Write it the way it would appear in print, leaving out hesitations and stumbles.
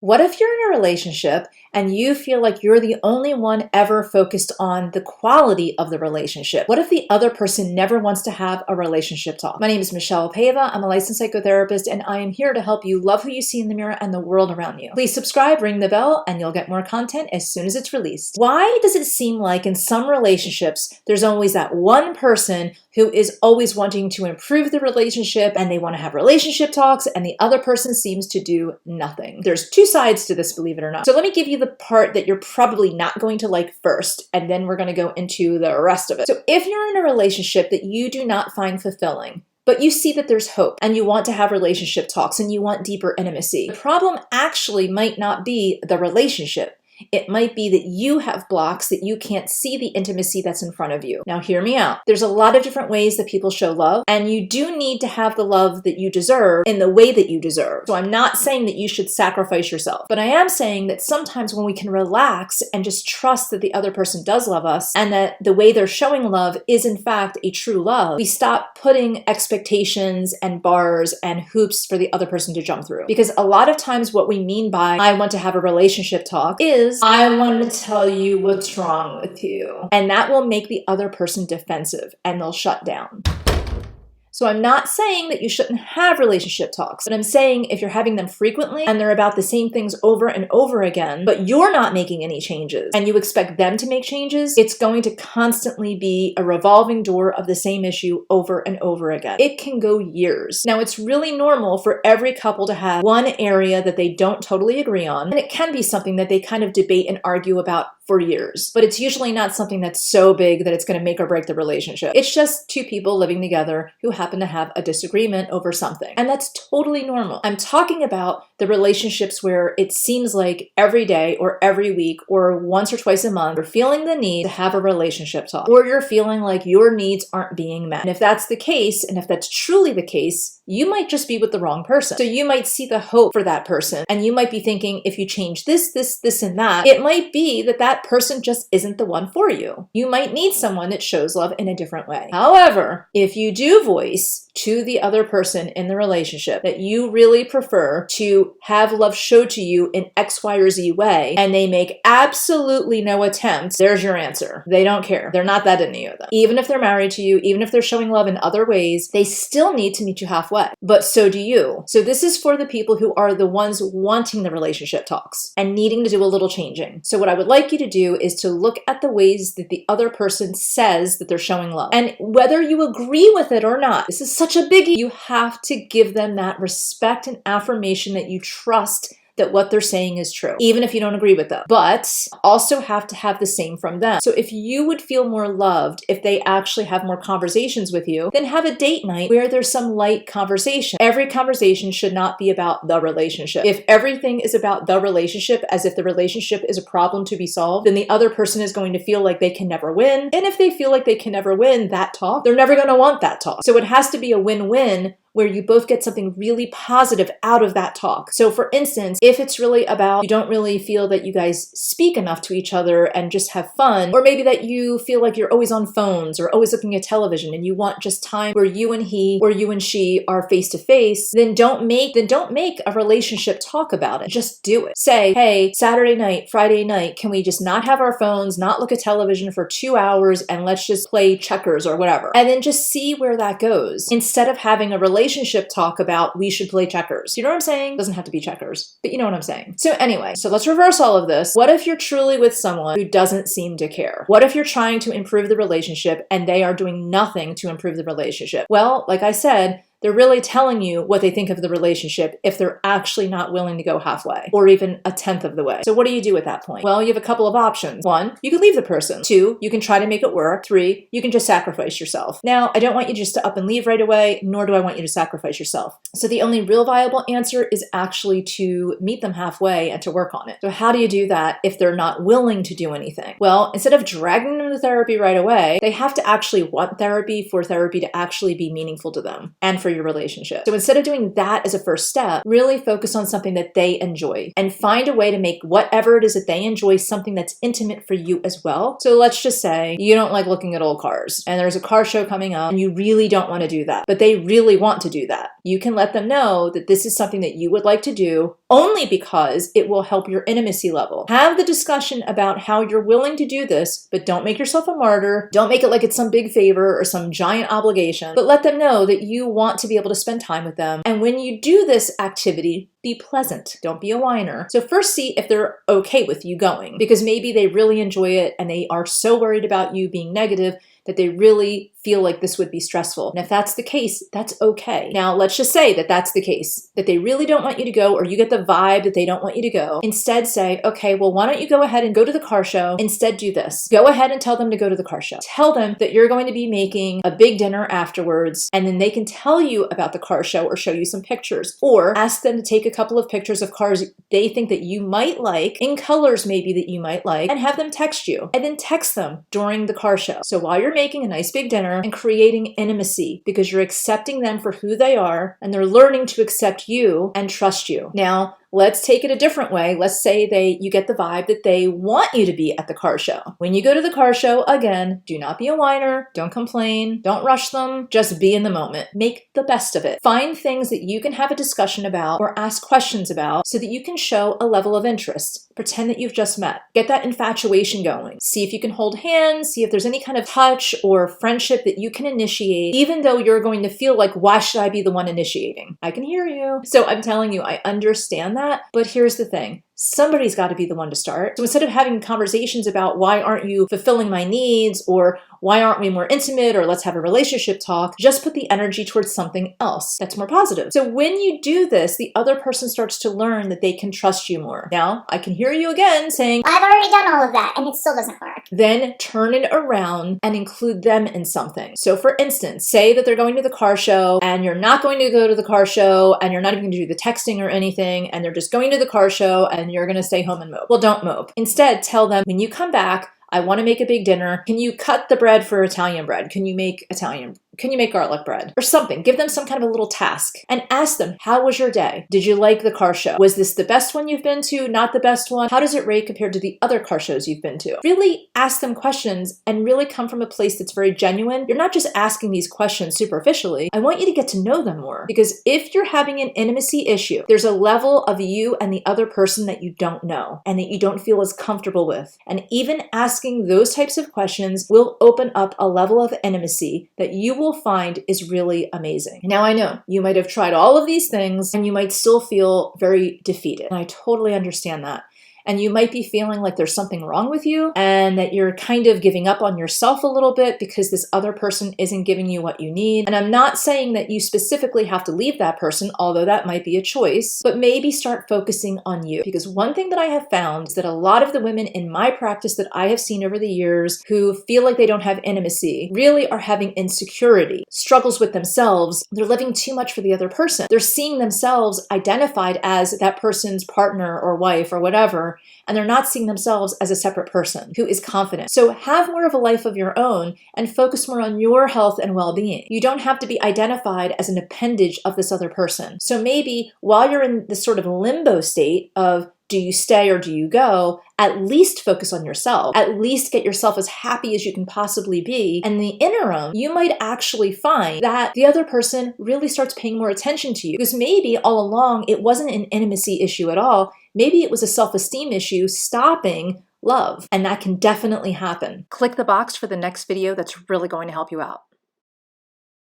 What if you're in a relationship and you feel like you're the only one ever focused on the quality of the relationship? What if the other person never wants to have a relationship talk? My name is Michelle Pava. I'm a licensed psychotherapist, and I am here to help you love who you see in the mirror and the world around you. Please subscribe, ring the bell, and you'll get more content as soon as it's released. Why does it seem like in some relationships, there's always that one person who is always wanting to improve the relationship and they want to have relationship talks, and the other person seems to do nothing? There's two sides to this, believe it or not. So let me give you the part that you're probably not going to like first, and then we're going to go into the rest of it. So if you're in a relationship that you do not find fulfilling, but you see that there's hope and you want to have relationship talks and you want deeper intimacy, the problem actually might not be the relationship. It might be that you have blocks that you can't see the intimacy that's in front of you. Now, hear me out. There's a lot of different ways that people show love, and you do need to have the love that you deserve in the way that you deserve. So I'm not saying that you should sacrifice yourself, but I am saying that sometimes when we can relax and just trust that the other person does love us and that the way they're showing love is in fact a true love, we stop putting expectations and bars and hoops for the other person to jump through. Because a lot of times what we mean by I want to have a relationship talk is I want to tell you what's wrong with you. And that will make the other person defensive and they'll shut down. So I'm not saying that you shouldn't have relationship talks, but I'm saying if you're having them frequently and they're about the same things over and over again, but you're not making any changes and you expect them to make changes, it's going to constantly be a revolving door of the same issue over and over again. It can go years. Now, it's really normal for every couple to have one area that they don't totally agree on, and it can be something that they kind of debate and argue about for years, but it's usually not something that's so big that it's going to make or break the relationship. It's just two people living together who happen to have a disagreement over something, and that's totally normal. I'm talking about the relationships where it seems like every day or every week or once or twice a month, you're feeling the need to have a relationship talk, or you're feeling like your needs aren't being met. And if that's the case, and if that's truly the case, you might just be with the wrong person. So you might see the hope for that person, and you might be thinking, if you change this, and that, it might be that that person just isn't the one for you. You might need someone that shows love in a different way. However, if you do voice to the other person in the relationship that you really prefer to have love showed to you in X, Y, or Z way, and they make absolutely no attempt, there's your answer. They don't care. They're not that into you. Even if they're married to you, even if they're showing love in other ways, they still need to meet you halfway. But so do you. So this is for the people who are the ones wanting the relationship talks and needing to do a little changing. So what I would like you to do is to look at the ways that the other person says that they're showing love. And whether you agree with it or not, this is such a biggie. You have to give them that respect and affirmation that you trust that what they're saying is true, even if you don't agree with them, but also have to have the same from them. So if you would feel more loved if they actually have more conversations with you, then have a date night where there's some light conversation. Every conversation should not be about the relationship. If everything is about the relationship, as if the relationship is a problem to be solved, then the other person is going to feel like they can never win. And if they feel like they can never win that talk, they're never going to want that talk. So it has to be a win-win where you both get something really positive out of that talk. So for instance, if it's really about you don't really feel that you guys speak enough to each other and just have fun, or maybe that you feel like you're always on phones or always looking at television and you want just time where you and he or you and she are face to face, then don't make a relationship talk about it. Just do it. Say, hey, Saturday night, Friday night, can we just not have our phones, not look at television for 2 hours, and let's just play checkers or whatever. And then just see where that goes. Instead of having a relationship talk about we should play checkers. You know what I'm saying? Doesn't have to be checkers, but you know what I'm saying. So anyway, so let's reverse all of this. What if you're truly with someone who doesn't seem to care? What if you're trying to improve the relationship and they are doing nothing to improve the relationship? Well, like I said, they're really telling you what they think of the relationship if they're actually not willing to go halfway or even a tenth of the way. So what do you do at that point? Well, you have a couple of options. 1, you can leave the person. 2, you can try to make it work. 3, you can just sacrifice yourself. Now, I don't want you just to up and leave right away, nor do I want you to sacrifice yourself. So the only real viable answer is actually to meet them halfway and to work on it. So how do you do that if they're not willing to do anything? Well, instead of dragging them to therapy right away, they have to actually want therapy for therapy to actually be meaningful to them and for for your relationship. So instead of doing that as a first step, really focus on something that they enjoy and find a way to make whatever it is that they enjoy something that's intimate for you as well. So let's just say you don't like looking at old cars and there's a car show coming up and you really don't want to do that, but they really want to do that. You can let them know that this is something that you would like to do only because it will help your intimacy level. Have the discussion about how you're willing to do this, but don't make yourself a martyr. Don't make it like it's some big favor or some giant obligation, but let them know that you want to be able to spend time with them. And when you do this activity, be pleasant. Don't be a whiner. So first see if they're okay with you going, because maybe they really enjoy it and they are so worried about you being negative that they really feel like this would be stressful. And if that's the case, that's okay. Now, let's just say that that's the case, that they really don't want you to go, or you get the vibe that they don't want you to go. Instead say, okay, well, why don't you go ahead and go to the car show? Instead, do this. Go ahead and tell them to go to the car show. Tell them that you're going to be making a big dinner afterwards, and then they can tell you about the car show or show you some pictures, or ask them to take a couple of pictures of cars they think that you might like, in colors maybe that you might like, and have them text you, and then text them during the car show. So while you're making a nice big dinner and creating intimacy, because you're accepting them for who they are and they're learning to accept you and trust you. Now, let's take it a different way. Let's say you get the vibe that they want you to be at the car show. When you go to the car show, again, do not be a whiner, don't complain, don't rush them, just be in the moment. Make the best of it. Find things that you can have a discussion about or ask questions about so that you can show a level of interest. Pretend that you've just met. Get that infatuation going. See if you can hold hands, see if there's any kind of touch or friendship that you can initiate, even though you're going to feel like, why should I be the one initiating? I can hear you. So I'm telling you, I understand that, but here's the thing. Somebody's got to be the one to start. So instead of having conversations about why aren't you fulfilling my needs, or why aren't we more intimate, or let's have a relationship talk, just put the energy towards something else that's more positive. So when you do this, the other person starts to learn that they can trust you more. Now, I can hear you again saying, I've already done all of that and it still doesn't work. Then turn it around and include them in something. So for instance, say that they're going to the car show and you're not going to go to the car show and you're not even going to do the texting or anything, and they're just going to the car show and you're going to stay home and mope. Well, don't mope. Instead, tell them, when you come back, I want to make a big dinner. Can you cut the bread for Italian bread? Can you make garlic bread or something? Give them some kind of a little task and ask them, how was your day? Did you like the car show? Was this the best one you've been to? Not the best one? How does it rate compared to the other car shows you've been to? Really ask them questions and really come from a place that's very genuine. You're not just asking these questions superficially. I want you to get to know them more, because if you're having an intimacy issue, there's a level of you and the other person that you don't know and that you don't feel as comfortable with. And even asking those types of questions will open up a level of intimacy that you will find is really amazing. Now, I know you might have tried all of these things and you might still feel very defeated. And I totally understand that. And you might be feeling like there's something wrong with you and that you're kind of giving up on yourself a little bit because this other person isn't giving you what you need. And I'm not saying that you specifically have to leave that person, although that might be a choice, but maybe start focusing on you. Because one thing that I have found is that a lot of the women in my practice that I have seen over the years who feel like they don't have intimacy really are having insecurity, struggles with themselves. They're living too much for the other person. They're seeing themselves identified as that person's partner or wife or whatever, and they're not seeing themselves as a separate person who is confident. So have more of a life of your own and focus more on your health and well-being. You don't have to be identified as an appendage of this other person. So maybe while you're in this sort of limbo state of do you stay or do you go, at least focus on yourself. At least get yourself as happy as you can possibly be. And in the interim, you might actually find that the other person really starts paying more attention to you. Because maybe all along, it wasn't an intimacy issue at all. Maybe it was a self-esteem issue stopping love. And that can definitely happen. Click the box for the next video that's really going to help you out.